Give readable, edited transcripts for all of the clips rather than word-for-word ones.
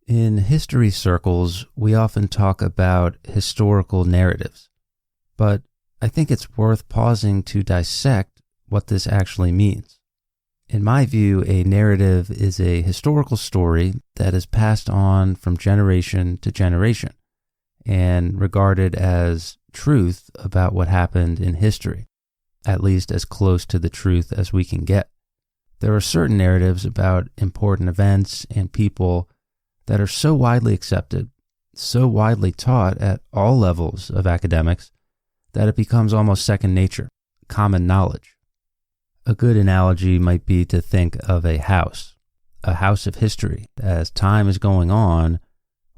In history circles, we often talk about historical narratives, but I think it's worth pausing to dissect what this actually means. In my view, a narrative is a historical story that is passed on from generation to generation and regarded as truth about what happened in history, at least as close to the truth as we can get. There are certain narratives about important events and people that are so widely accepted, so widely taught at all levels of academics, that it becomes almost second nature, common knowledge. A good analogy might be to think of a house of history. As time is going on,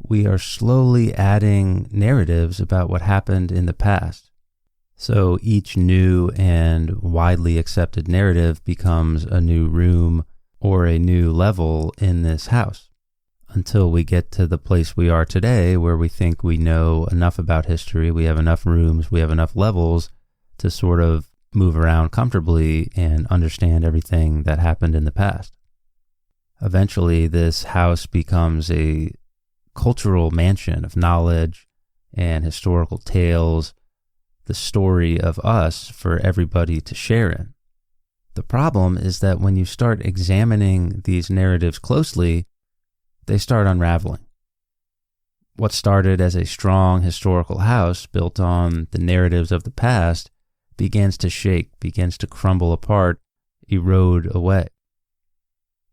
we are slowly adding narratives about what happened in the past. So each new and widely accepted narrative becomes a new room or a new level in this house, until we get to the place we are today where we think we know enough about history, we have enough rooms, we have enough levels to sort of move around comfortably and understand everything that happened in the past. Eventually, this house becomes a cultural mansion of knowledge and historical tales, the story of us for everybody to share in. The problem is that when you start examining these narratives closely, they start unraveling. What started as a strong historical house built on the narratives of the past begins to shake, begins to crumble apart, erode away.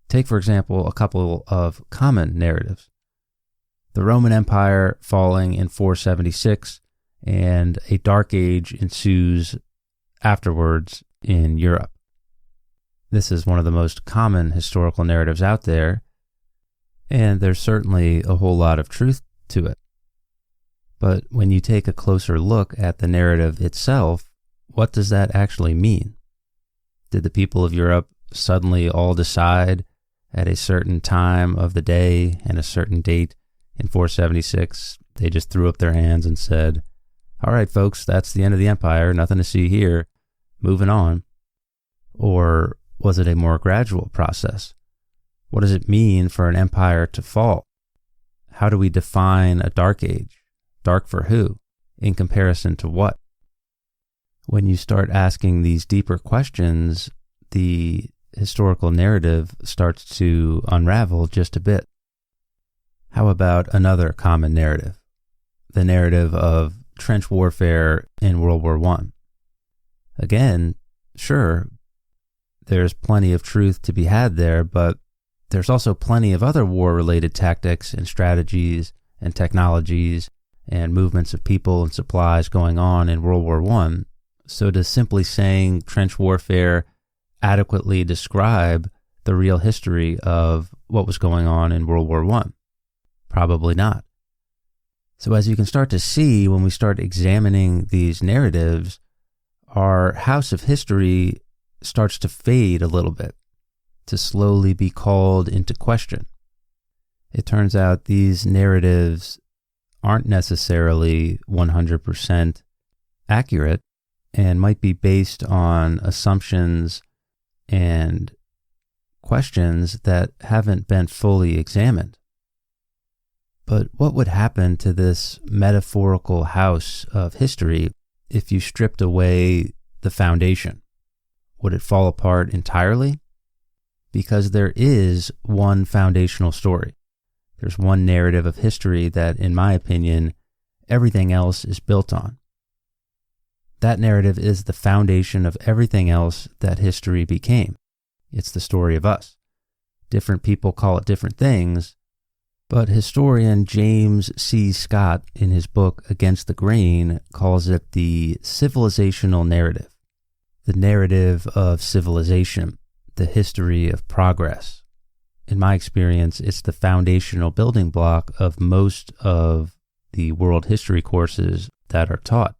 Take, for example, a couple of common narratives. The Roman Empire falling in 476, and a dark age ensues afterwards in Europe. This is one of the most common historical narratives out there, and there's certainly a whole lot of truth to it. But when you take a closer look at the narrative itself, what does that actually mean? Did the people of Europe suddenly all decide at a certain time of the day and a certain date in 476, they just threw up their hands and said, "All right, folks, that's the end of the empire, nothing to see here, moving on"? Or was it a more gradual process? What does it mean for an empire to fall? How do we define a dark age? Dark for who? In comparison to what? When you start asking these deeper questions, the historical narrative starts to unravel just a bit. How about another common narrative? The narrative of trench warfare in World War I. Again, sure, there's plenty of truth to be had there, but there's also plenty of other war-related tactics and strategies and technologies and movements of people and supplies going on in World War I. So does simply saying trench warfare adequately describe the real history of what was going on in World War I? Probably not. So as you can start to see, when we start examining these narratives, our house of history starts to fade a little bit, to slowly be called into question. It turns out these narratives aren't necessarily 100% accurate and might be based on assumptions and questions that haven't been fully examined. But what would happen to this metaphorical house of history if you stripped away the foundation? Would it fall apart entirely? Because there is one foundational story. There's one narrative of history that, in my opinion, everything else is built on. That narrative is the foundation of everything else that history became. It's the story of us. Different people call it different things, but historian James C. Scott, in his book Against the Grain, calls it the civilizational narrative. The narrative of civilization, the history of progress. In my experience, it's the foundational building block of most of the world history courses that are taught.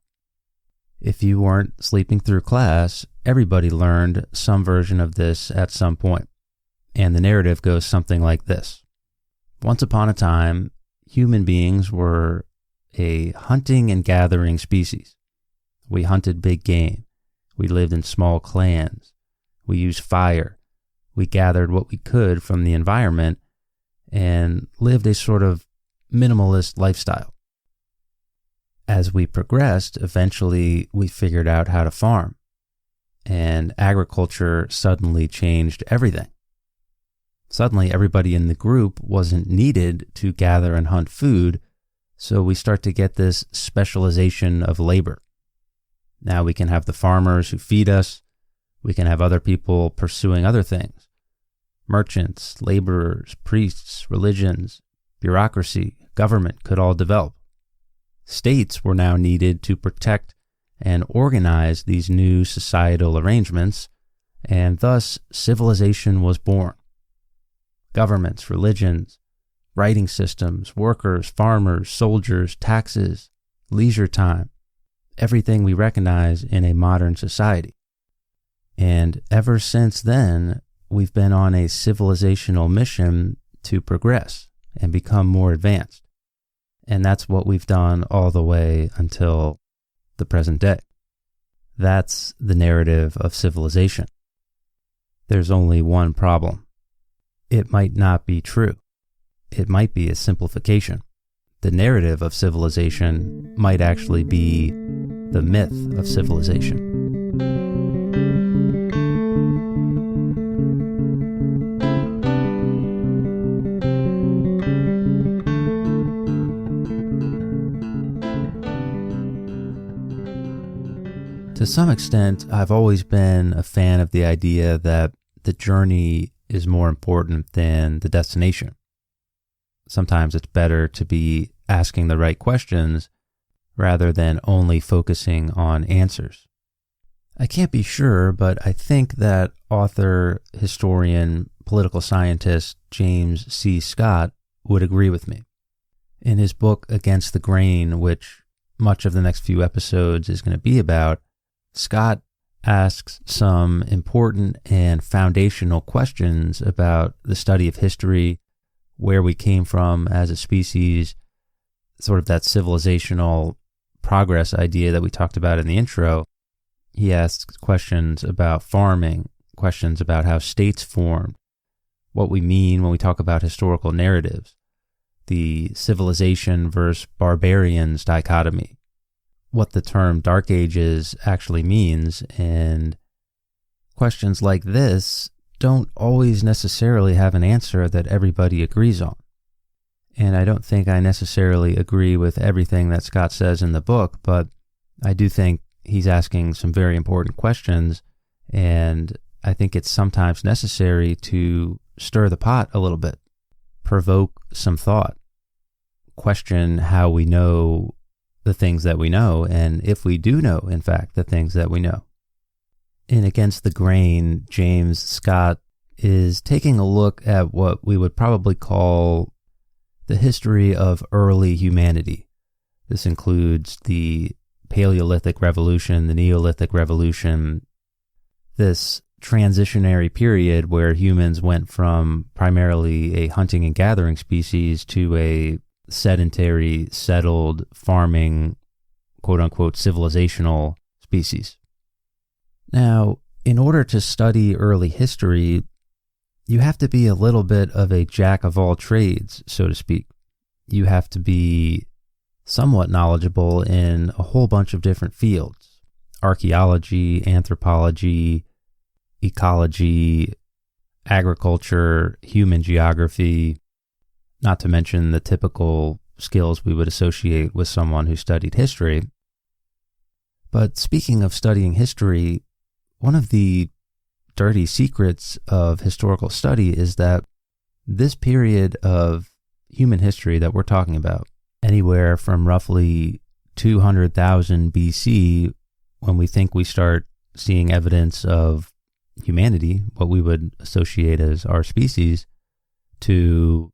If you weren't sleeping through class, everybody learned some version of this at some point. And the narrative goes something like this. Once upon a time, human beings were a hunting and gathering species. We hunted big game. We lived in small clans. We used fire. We gathered what we could from the environment, and lived a sort of minimalist lifestyle. As we progressed, eventually we figured out how to farm, and agriculture suddenly changed everything. Suddenly everybody in the group wasn't needed to gather and hunt food, so we start to get this specialization of labor. Now we can have the farmers who feed us, we can have other people pursuing other things. Merchants, laborers, priests, religions, bureaucracy, government could all develop. States were now needed to protect and organize these new societal arrangements, and thus civilization was born. Governments, religions, writing systems, workers, farmers, soldiers, taxes, leisure time, everything we recognize in a modern society. And ever since then, we've been on a civilizational mission to progress and become more advanced. And that's what we've done all the way until the present day. That's the narrative of civilization. There's only one problem. It might not be true. It might be a simplification. The narrative of civilization might actually be the myth of civilization. To some extent, I've always been a fan of the idea that the journey is more important than the destination. Sometimes it's better to be asking the right questions rather than only focusing on answers. I can't be sure, but I think that author, historian, political scientist James C. Scott would agree with me. In his book Against the Grain, which much of the next few episodes is going to be about, Scott asks some important and foundational questions about the study of history, where we came from as a species, sort of that civilizational progress idea that we talked about in the intro. He asks questions about farming, questions about how states formed, what we mean when we talk about historical narratives, the civilization versus barbarians dichotomy, what the term Dark Ages actually means, and questions like this don't always necessarily have an answer that everybody agrees on. And I don't think I necessarily agree with everything that Scott says in the book, but I do think he's asking some very important questions, and I think it's sometimes necessary to stir the pot a little bit, provoke some thought, question how we know the things that we know, and if we do know, in fact, the things that we know. In Against the Grain, James Scott is taking a look at what we would probably call the history of early humanity. This includes the Paleolithic Revolution, the Neolithic Revolution, this transitionary period where humans went from primarily a hunting and gathering species to a sedentary, settled, farming, quote-unquote, civilizational species. Now, in order to study early history, you have to be a little bit of a jack of all trades, so to speak. You have to be somewhat knowledgeable in a whole bunch of different fields: archaeology, anthropology, ecology, agriculture, human geography, not to mention the typical skills we would associate with someone who studied history. But speaking of studying history, one of the dirty secrets of historical study is that this period of human history that we're talking about, anywhere from roughly 200,000 BC, when we think we start seeing evidence of humanity, what we would associate as our species, to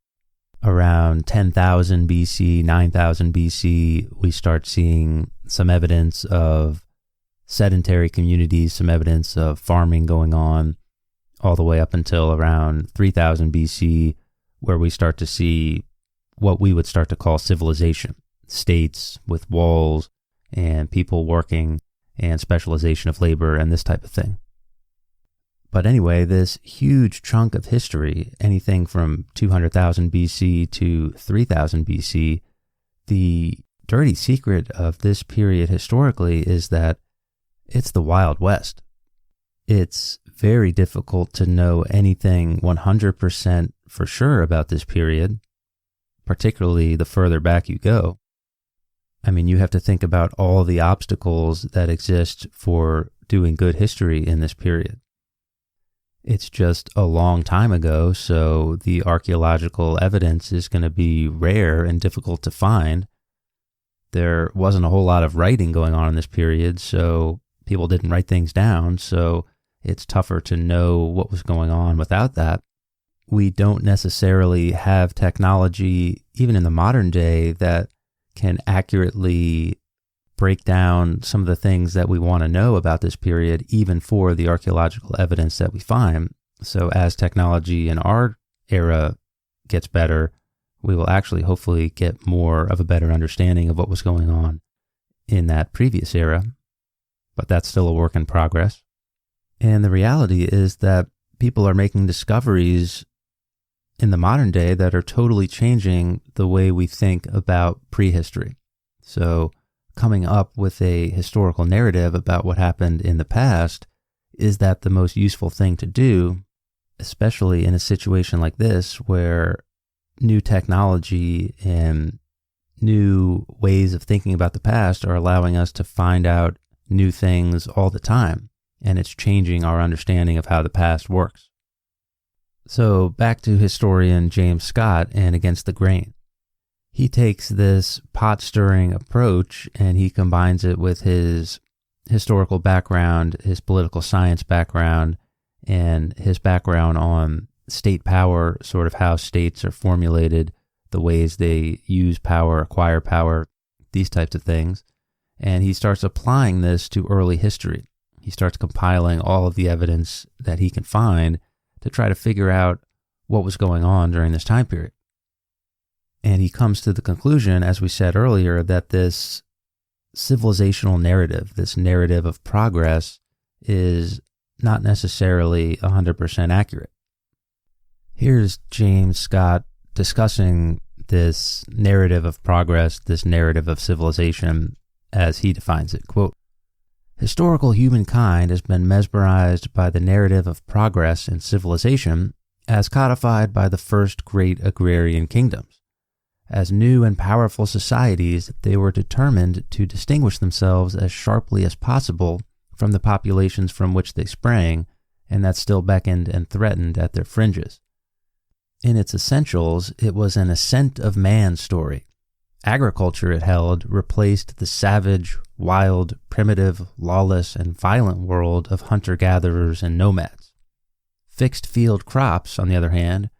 around 10,000 BC, 9,000 BC, we start seeing some evidence of sedentary communities, some evidence of farming going on, all the way up until around 3,000 BC, where we start to see what we would start to call civilization, states with walls and people working and specialization of labor and this type of thing. But anyway, this huge chunk of history, anything from 200,000 BC to 3000 BC, the dirty secret of this period historically is that it's the Wild West. It's very difficult to know anything 100% for sure about this period, particularly the further back you go. I mean, you have to think about all the obstacles that exist for doing good history in this period. It's just a long time ago, so the archaeological evidence is going to be rare and difficult to find. There wasn't a whole lot of writing going on in this period, so people didn't write things down, so it's tougher to know what was going on without that. We don't necessarily have technology, even in the modern day, that can accurately break down some of the things that we want to know about this period, even for the archaeological evidence that we find. So as technology in our era gets better, we will actually hopefully get more of a better understanding of what was going on in that previous era. But that's still a work in progress. And the reality is that people are making discoveries in the modern day that are totally changing the way we think about prehistory. So coming up with a historical narrative about what happened in the past, is that the most useful thing to do, especially in a situation like this where new technology and new ways of thinking about the past are allowing us to find out new things all the time, and it's changing our understanding of how the past works. So back to historian James Scott and Against the Grain. He takes this pot-stirring approach and he combines it with his historical background, his political science background, and his background on state power, sort of how states are formulated, the ways they use power, acquire power, these types of things. And he starts applying this to early history. He starts compiling all of the evidence that he can find to try to figure out what was going on during this time period. And he comes to the conclusion, as we said earlier, that this civilizational narrative, this narrative of progress, is not necessarily 100% accurate. Here's James Scott discussing this narrative of progress, this narrative of civilization, as he defines it. Quote, "Historical humankind has been mesmerized by the narrative of progress and civilization as codified by the first great agrarian kingdoms. As new and powerful societies, they were determined to distinguish themselves as sharply as possible from the populations from which they sprang, and that still beckoned and threatened at their fringes. In its essentials, it was an ascent of man story. Agriculture, it held, replaced the savage, wild, primitive, lawless, and violent world of hunter-gatherers and nomads. Fixed field crops, on the other hand,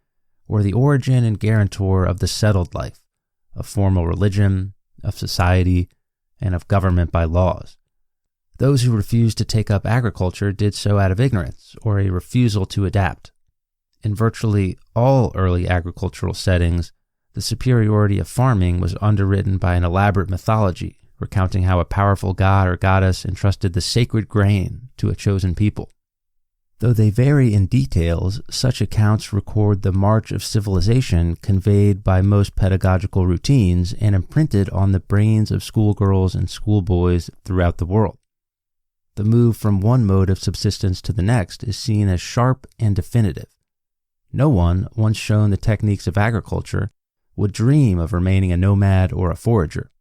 were the origin and guarantor of the settled life, of formal religion, of society, and of government by laws. Those who refused to take up agriculture did so out of ignorance or a refusal to adapt. In virtually all early agricultural settings, the superiority of farming was underwritten by an elaborate mythology, recounting how a powerful god or goddess entrusted the sacred grain to a chosen people. Though they vary in details, such accounts record the march of civilization conveyed by most pedagogical routines and imprinted on the brains of schoolgirls and schoolboys throughout the world. The move from one mode of subsistence to the next is seen as sharp and definitive. No one, once shown the techniques of agriculture, would dream of remaining a nomad or a forager.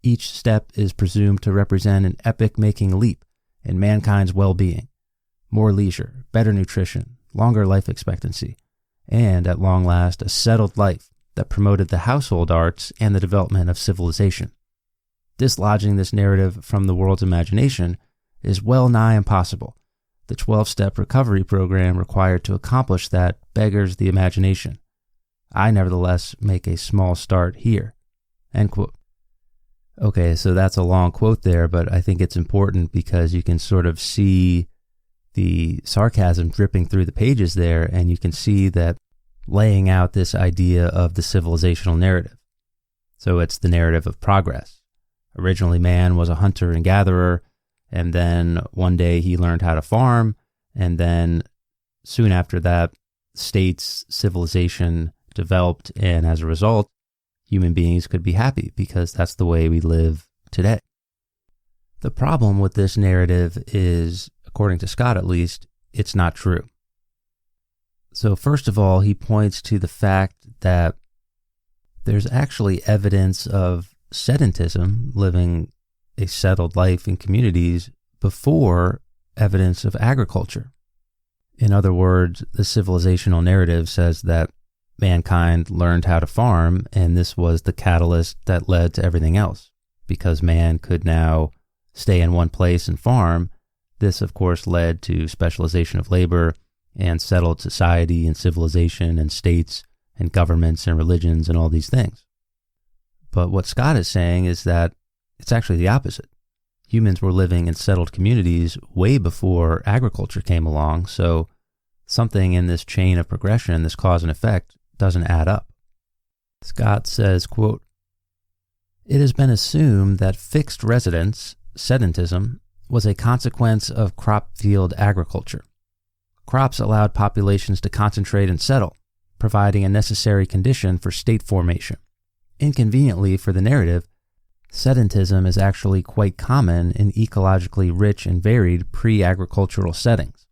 Each step is presumed to represent an epoch-making leap in mankind's well-being. More leisure, better nutrition, longer life expectancy, and, at long last, a settled life that promoted the household arts and the development of civilization. Dislodging this narrative from the world's imagination is well nigh impossible. The 12-step recovery program required to accomplish that beggars the imagination. I nevertheless make a small start here." End quote. Okay, so that's a long quote there, but I think it's important because you can sort of see the sarcasm dripping through the pages there, and you can see that laying out this idea of the civilizational narrative. So it's the narrative of progress. Originally, man was a hunter and gatherer, and then one day he learned how to farm, And then soon after that, states, civilization developed, and as a result, human beings could be happy because that's the way we live today. The problem with this narrative is, according to Scott at least, it's not true. So first of all, he points to the fact that there's actually evidence of sedentism, living a settled life in communities, before evidence of agriculture. In other words, the civilizational narrative says that mankind learned how to farm, and this was the catalyst that led to everything else. Because man could now stay in one place and farm, this of course led to specialization of labor and settled society and civilization and states and governments and religions and all these things. But what Scott is saying is that it's actually the opposite. Humans were living in settled communities way before agriculture came along, so something in this chain of progression, this cause and effect, doesn't add up. Scott says, quote, "It has been assumed that fixed residence, sedentism, was a consequence of crop field agriculture. Crops allowed populations to concentrate and settle, providing a necessary condition for state formation. Inconveniently for the narrative, sedentism is actually quite common in ecologically rich and varied pre-agricultural settings,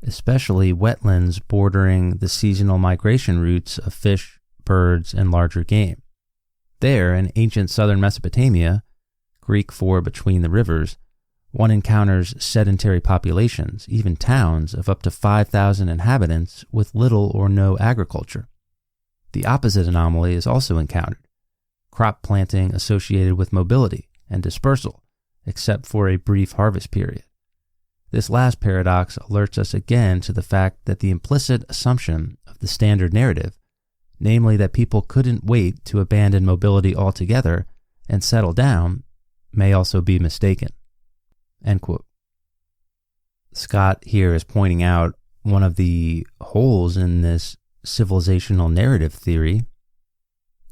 especially wetlands bordering the seasonal migration routes of fish, birds, and larger game. There, in ancient southern Mesopotamia, Greek for between the rivers, one encounters sedentary populations, even towns of up to 5,000 inhabitants with little or no agriculture. The opposite anomaly is also encountered, crop planting associated with mobility and dispersal, except for a brief harvest period. This last paradox alerts us again to the fact that the implicit assumption of the standard narrative, namely that people couldn't wait to abandon mobility altogether and settle down, may also be mistaken." End quote. Scott here is pointing out one of the holes in this civilizational narrative theory,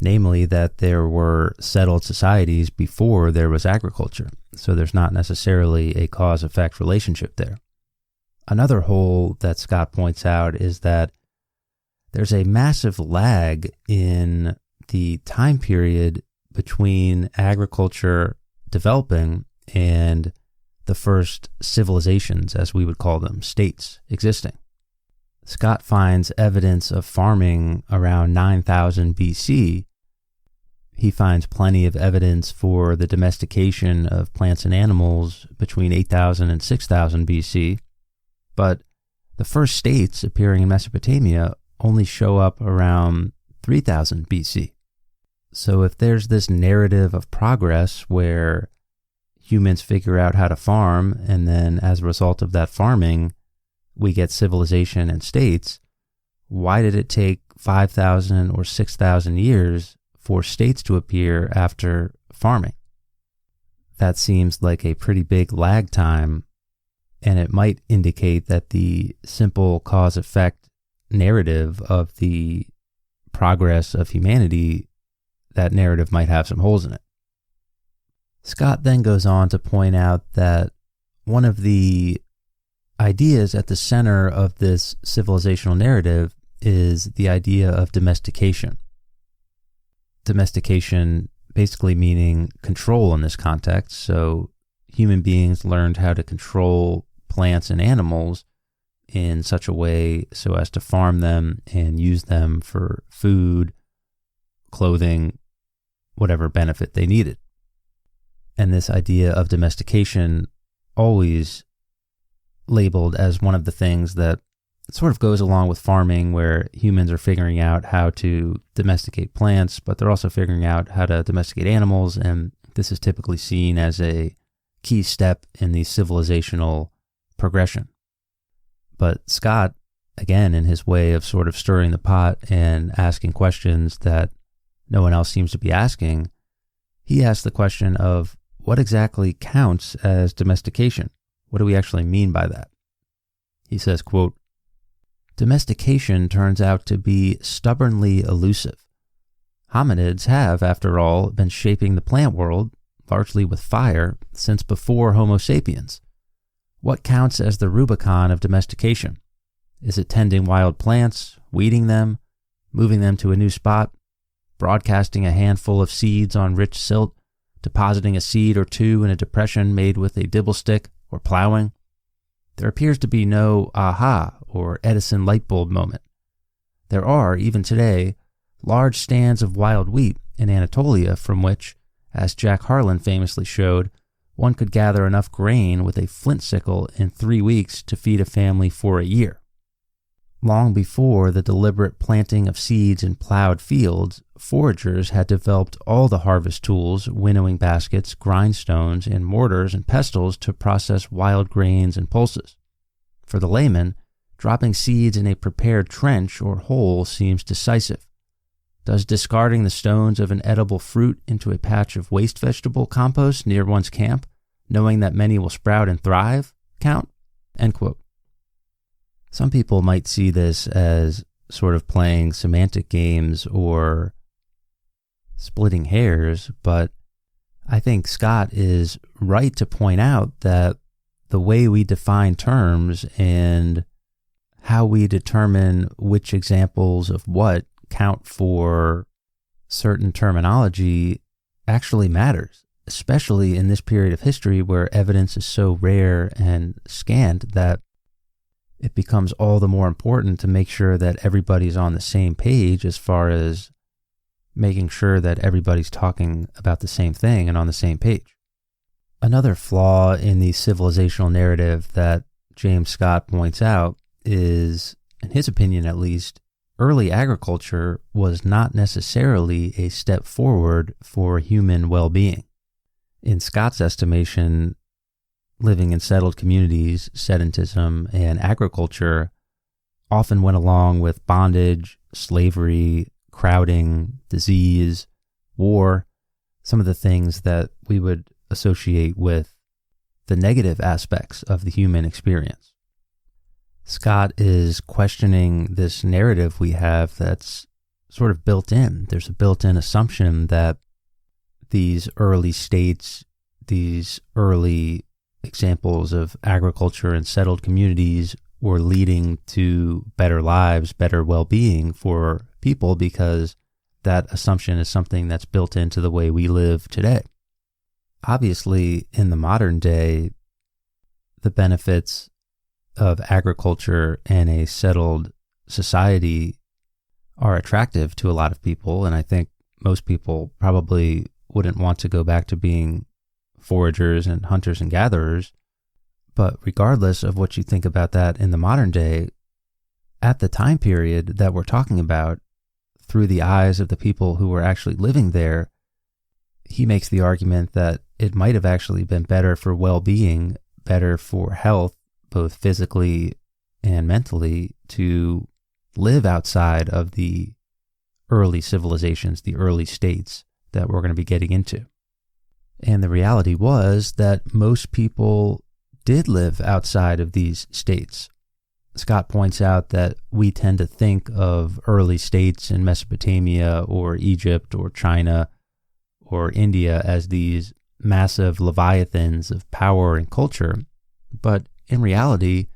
namely that there were settled societies before there was agriculture, so there's not necessarily a cause-effect relationship there. Another hole that Scott points out is that there's a massive lag in the time period between agriculture developing and the first civilizations, as we would call them, states, existing. Scott finds evidence of farming around 9000 BC. He finds plenty of evidence for the domestication of plants and animals between 8000 and 6000 BC, but the first states appearing in Mesopotamia only show up around 3000 BC. So if there's this narrative of progress where humans figure out how to farm, and then as a result of that farming, we get civilization and states, why did it take 5,000 or 6,000 years for states to appear after farming? That seems like a pretty big lag time, and it might indicate that the simple cause-effect narrative of the progress of humanity, that narrative might have some holes in it. Scott then goes on to point out that one of the ideas at the center of this civilizational narrative is the idea of domestication. Domestication basically meaning control in this context. So human beings learned how to control plants and animals in such a way so as to farm them and use them for food, clothing, whatever benefit they needed. And this idea of domestication, always labeled as one of the things that sort of goes along with farming, where humans are figuring out how to domesticate plants, but they're also figuring out how to domesticate animals, and this is typically seen as a key step in the civilizational progression. But Scott, again, in his way of sort of stirring the pot and asking questions that no one else seems to be asking, he asked the question of what exactly counts as domestication? What do we actually mean by that? He says, quote, "Domestication turns out to be stubbornly elusive. Hominids have, after all, been shaping the plant world, largely with fire, since before Homo sapiens. What counts as the Rubicon of domestication? Is it tending wild plants, weeding them, moving them to a new spot, broadcasting a handful of seeds on rich silt, depositing a seed or two in a depression made with a dibble stick, or plowing? There appears to be no aha or Edison light bulb moment. There are, even today, large stands of wild wheat in Anatolia from which, as Jack Harlan famously showed, one could gather enough grain with a flint sickle in 3 weeks to feed a family for a year. Long before the deliberate planting of seeds in plowed fields, foragers had developed all the harvest tools, winnowing baskets, grindstones, and mortars and pestles to process wild grains and pulses. For the layman, dropping seeds in a prepared trench or hole seems decisive. Does discarding the stones of an edible fruit into a patch of waste vegetable compost near one's camp, knowing that many will sprout and thrive, count? End quote. Some people might see this as sort of playing semantic games or splitting hairs, but I think Scott is right to point out that the way we define terms and how we determine which examples of what count for certain terminology actually matters, especially in this period of history where evidence is so rare and scant that it becomes all the more important to make sure that everybody's on the same page as far as making sure that everybody's talking about the same thing and on the same page. Another flaw in the civilizational narrative that James Scott points out is, in his opinion at least, early agriculture was not necessarily a step forward for human well-being. In Scott's estimation, living in settled communities, sedentism, and agriculture often went along with bondage, slavery, crowding, disease, war, some of the things that we would associate with the negative aspects of the human experience. Scott is questioning this narrative we have that's sort of built in. There's a built-in assumption that these early states, these early examples of agriculture and settled communities were leading to better lives, better well-being for people because that assumption is something that's built into the way we live today. Obviously, in the modern day, the benefits of agriculture and a settled society are attractive to a lot of people, and I think most people probably wouldn't want to go back to being foragers and hunters and gatherers. But regardless of what you think about that in the modern day, at the time period that we're talking about, through the eyes of the people who were actually living there, he makes the argument that it might have actually been better for well-being, better for health, both physically and mentally, to live outside of the early civilizations, the early states that we're going to be getting into. And the reality was that most people did live outside of these states. Scott points out that we tend to think of early states in Mesopotamia or Egypt or China or India as these massive leviathans of power and culture, but in reality,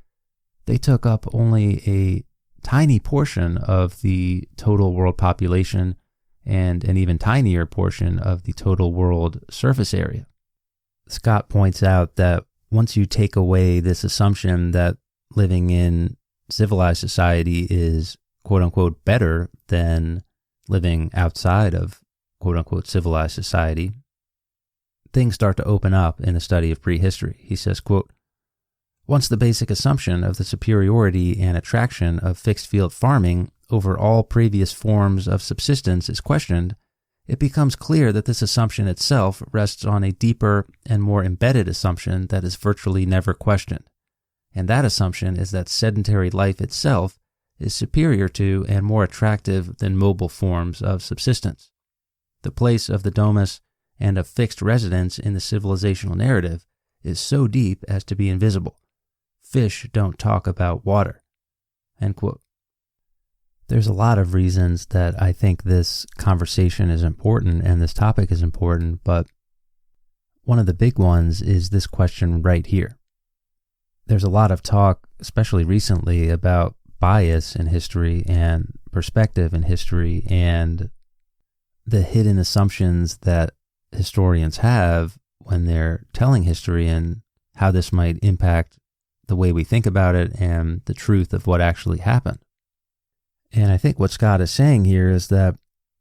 they took up only a tiny portion of the total world population and an even tinier portion of the total world surface area. Scott points out that once you take away this assumption that living in civilized society is quote-unquote better than living outside of quote-unquote civilized society, things start to open up in the study of prehistory. He says, quote, "Once the basic assumption of the superiority and attraction of fixed-field farming over all previous forms of subsistence is questioned, it becomes clear that this assumption itself rests on a deeper and more embedded assumption that is virtually never questioned. And that assumption is that sedentary life itself is superior to and more attractive than mobile forms of subsistence. The place of the domus and of fixed residence in the civilizational narrative is so deep as to be invisible. Fish don't talk about water." End quote. There's a lot of reasons that I think this conversation is important and this topic is important, but one of the big ones is this question right here. there's a lot of talk, especially recently, about bias in history and perspective in history and the hidden assumptions that historians have when they're telling history and how this might impact the way we think about it and the truth of what actually happened. And I think what Scott is saying here is that,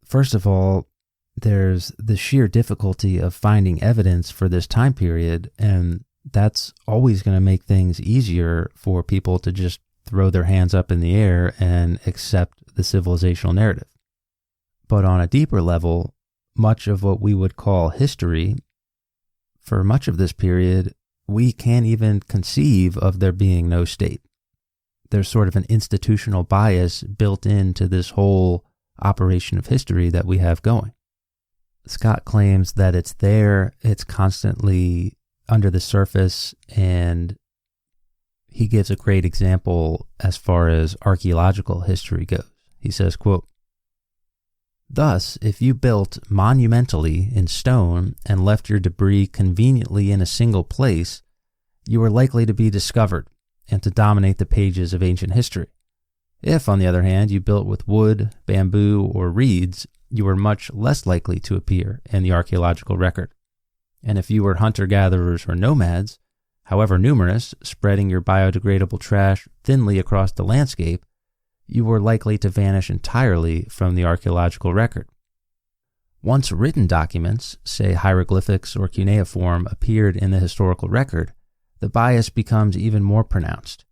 first of all, there's the sheer difficulty of finding evidence for this time period, and that's always going to make things easier for people to just throw their hands up in the air and accept the civilizational narrative. But on a deeper level, much of what we would call history, for much of this period, we can't even conceive of there being no state. There's sort of an institutional bias built into this whole operation of history that we have going. Scott claims that it's there, it's constantly under the surface, and he gives a great example as far as archaeological history goes. He says, quote, "Thus, if you built monumentally in stone and left your debris conveniently in a single place, you were likely to be discovered and to dominate the pages of ancient history. If, on the other hand, you built with wood, bamboo, or reeds, you were much less likely to appear in the archaeological record. And if you were hunter-gatherers or nomads, however numerous, spreading your biodegradable trash thinly across the landscape, you were likely to vanish entirely from the archaeological record. Once written documents, say hieroglyphics or cuneiform, appeared in the historical record, the bias becomes even more pronounced.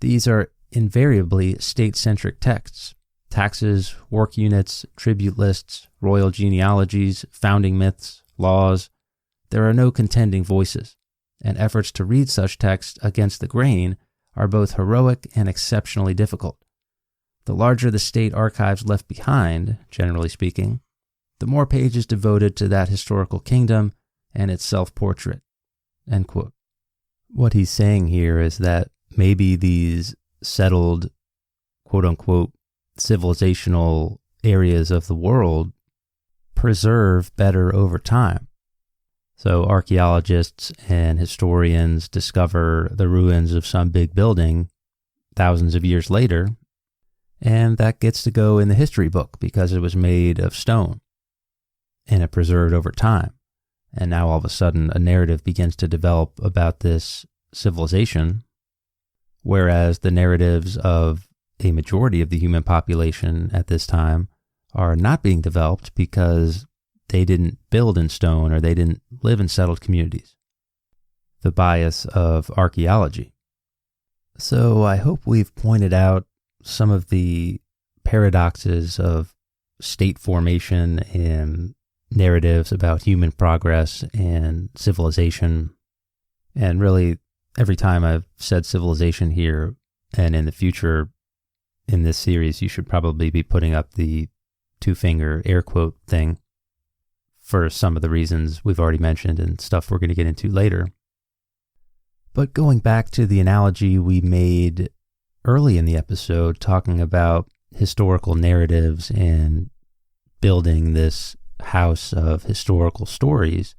These are invariably state-centric texts: taxes, work units, tribute lists, royal genealogies, founding myths, laws. There are no contending voices, and efforts to read such texts against the grain are both heroic and exceptionally difficult. The larger the state archives left behind, generally speaking, the more pages devoted to that historical kingdom and its self-portrait." End quote. What he's saying here is that maybe these settled, quote-unquote, civilizational areas of the world preserve better over time. So archaeologists and historians discover the ruins of some big building thousands of years later, and that gets to go in the history book because it was made of stone and it preserved over time. And now all of a sudden a narrative begins to develop about this civilization, whereas the narratives of a majority of the human population at this time are not being developed because they didn't build in stone or they didn't live in settled communities. The bias of archaeology. So I hope we've pointed out some of the paradoxes of state formation and narratives about human progress and civilization. And really, every time I've said civilization here and in the future in this series, you should probably be putting up the two-finger air quote thing for some of the reasons we've already mentioned and stuff we're going to get into later. But going back to the analogy we made early in the episode, talking about historical narratives and building this house of historical stories,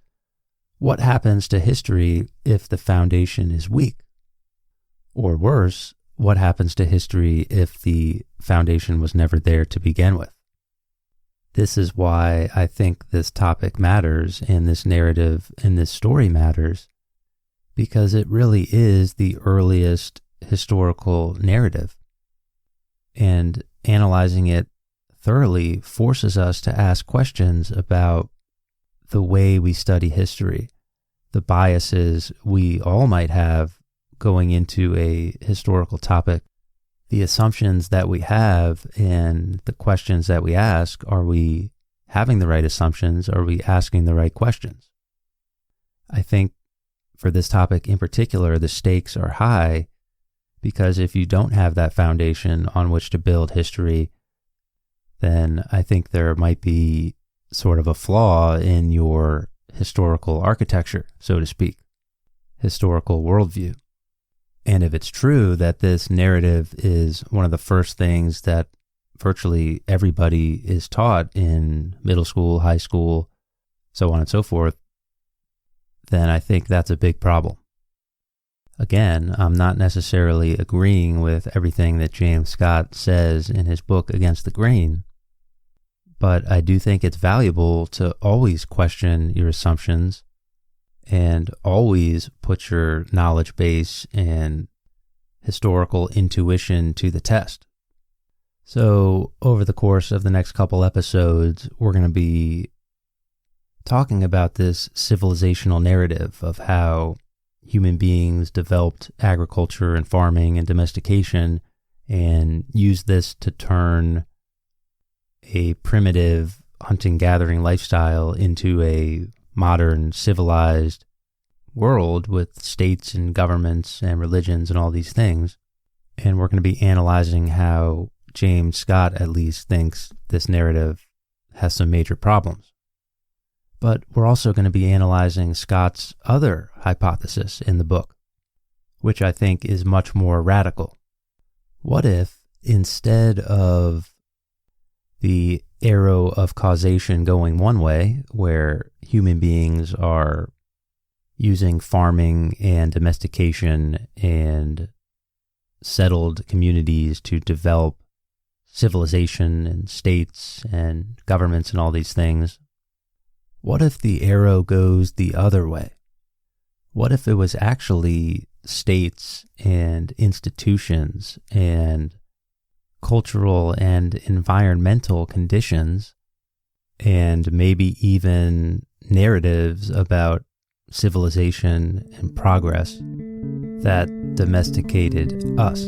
what happens to history if the foundation is weak? Or worse, what happens to history if the foundation was never there to begin with? This is why I think this topic matters and this narrative and this story matters, because it really is the earliest historical narrative. And analyzing it thoroughly forces us to ask questions about the way we study history, the biases we all might have going into a historical topic, the assumptions that we have and the questions that we ask. Are we having the right assumptions? Are we asking the right questions? I think for this topic in particular, the stakes are high because if you don't have that foundation on which to build history, then I think there might be sort of a flaw in your historical architecture, so to speak, historical worldview. And if it's true that this narrative is one of the first things that virtually everybody is taught in middle school, high school, so on and so forth, then I think that's a big problem. Again, I'm not necessarily agreeing with everything that James Scott says in his book Against the Grain, but I do think it's valuable to always question your assumptions and always put your knowledge base and historical intuition to the test. So over the course of the next couple episodes, we're going to be talking about this civilizational narrative of how human beings developed agriculture and farming and domestication and used this to turn a primitive hunting-gathering lifestyle into a modern civilized world with states and governments and religions and all these things. And we're going to be analyzing how James Scott at least thinks this narrative has some major problems. But we're also going to be analyzing Scott's other hypothesis in the book, which I think is much more radical. What if, instead of the arrow of causation going one way, where human beings are using farming and domestication and settled communities to develop civilization and states and governments and all these things, what if the arrow goes the other way? What if it was actually states and institutions and cultural and environmental conditions and maybe even narratives about civilization and progress that domesticated us?